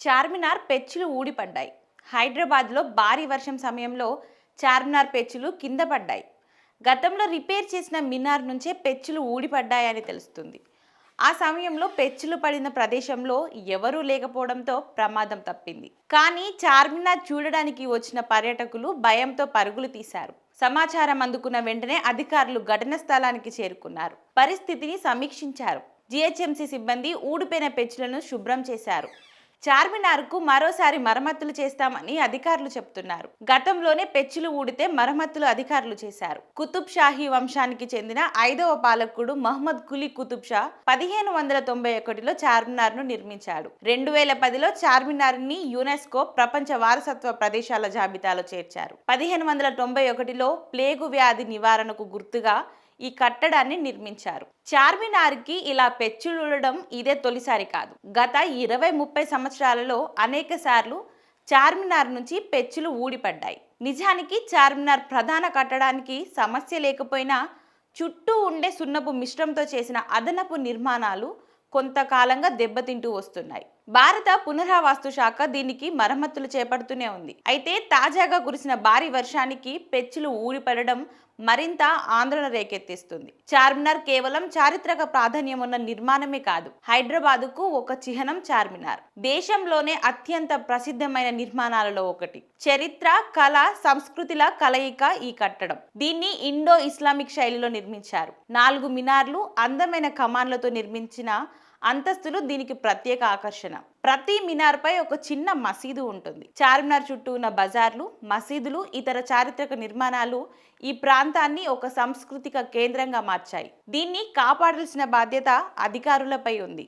చార్మినార్ పెచ్చులు ఊడిపడ్డాయి. హైదరాబాద్లో భారీ వర్షం సమయంలో చార్మినార్ పెచ్చులు కింద పడ్డాయి. గతంలో రిపేర్ చేసిన మినార్ నుంచే పెచ్చులు ఊడిపడ్డాయని తెలుస్తుంది. ఆ సమయంలో పెచ్చులు పడిన ప్రదేశంలో ఎవరూ లేకపోవడంతో ప్రమాదం తప్పింది. కానీ చార్మినార్ చూడడానికి వచ్చిన పర్యాటకులు భయంతో పరుగులు తీశారు. సమాచారం అందుకున్న వెంటనే అధికారులు ఘటనా స్థలానికి చేరుకున్నారు. పరిస్థితిని సమీక్షించారు. జీహెచ్ఎంసీ సిబ్బంది ఊడిపోయిన పెచ్చులను శుభ్రం చేశారు. చార్మినార్కు మరోసారి మరమ్మతులు చేస్తామని అధికారులు చెప్తున్నారు. గతంలోనే పెచ్చులు ఊడితే మరమ్మతులు అధికారులు చేశారు. కుతుబ్ షాహీ వంశానికి చెందిన 5వ పాలకుడు మహ్మద్ కులీ కుతుబ్ షా 1591లో చార్మినార్ను నిర్మించాడు. 2010లో చార్మినార్ని యునెస్కో ప్రపంచ వారసత్వ ప్రదేశాల జాబితాలో చేర్చారు. 1591లో ప్లేగు వ్యాధి నివారణకు గుర్తుగా ఈ కట్టడాన్ని నిర్మించారు. చార్మినార్కి ఇలా పెచ్చులుడడం ఇదే తొలిసారి కాదు. గత 20-30 సంవత్సరాలలో అనేక సార్లు చార్మినార్ నుంచి పెచ్చులు ఊడిపడ్డాయి. నిజానికి చార్మినార్ ప్రధాన కట్టడానికి సమస్య లేకపోయినా చుట్టూ ఉండే సున్నపు మిశ్రమంతో చేసిన అదనపు నిర్మాణాలు కొంతకాలంగా దెబ్బతింటూ వస్తున్నాయి. భారత పునరావాస్తు శాఖ దీనికి మరమ్మతులు చేపడుతూనే ఉంది. అయితే తాజాగా కురిసిన భారీ వర్షానికి పెచ్చులు ఊడిపడడం మరింత ఆందోళన రేకెత్తిస్తుంది. చార్మినార్ కేవలం చారిత్రక ప్రాధాన్యం ఉన్న నిర్మాణమే కాదు, హైదరాబాదుకు ఒక చిహ్నం. చార్మినార్ దేశంలోనే అత్యంత ప్రసిద్ధమైన నిర్మాణాలలో ఒకటి. చరిత్ర, కళ, సంస్కృతిల కలయిక ఈ కట్టడం. దీన్ని ఇండో ఇస్లామిక్ శైలిలో నిర్మించారు. 4 మినార్లు, అందమైన కమాన్లతో నిర్మించిన అంతస్తులు దీనికి ప్రత్యేక ఆకర్షణ. ప్రతి మినార్ పై ఒక చిన్న మసీదు ఉంటుంది. చార్మినార్ చుట్టూ ఉన్న బజార్లు, మసీదులు, ఇతర చారిత్రక నిర్మాణాలు ఈ ప్రాంతాన్ని ఒక సాంస్కృతిక కేంద్రంగా మార్చాయి. దీన్ని కాపాడాల్సిన బాధ్యత అధికారులపై ఉంది.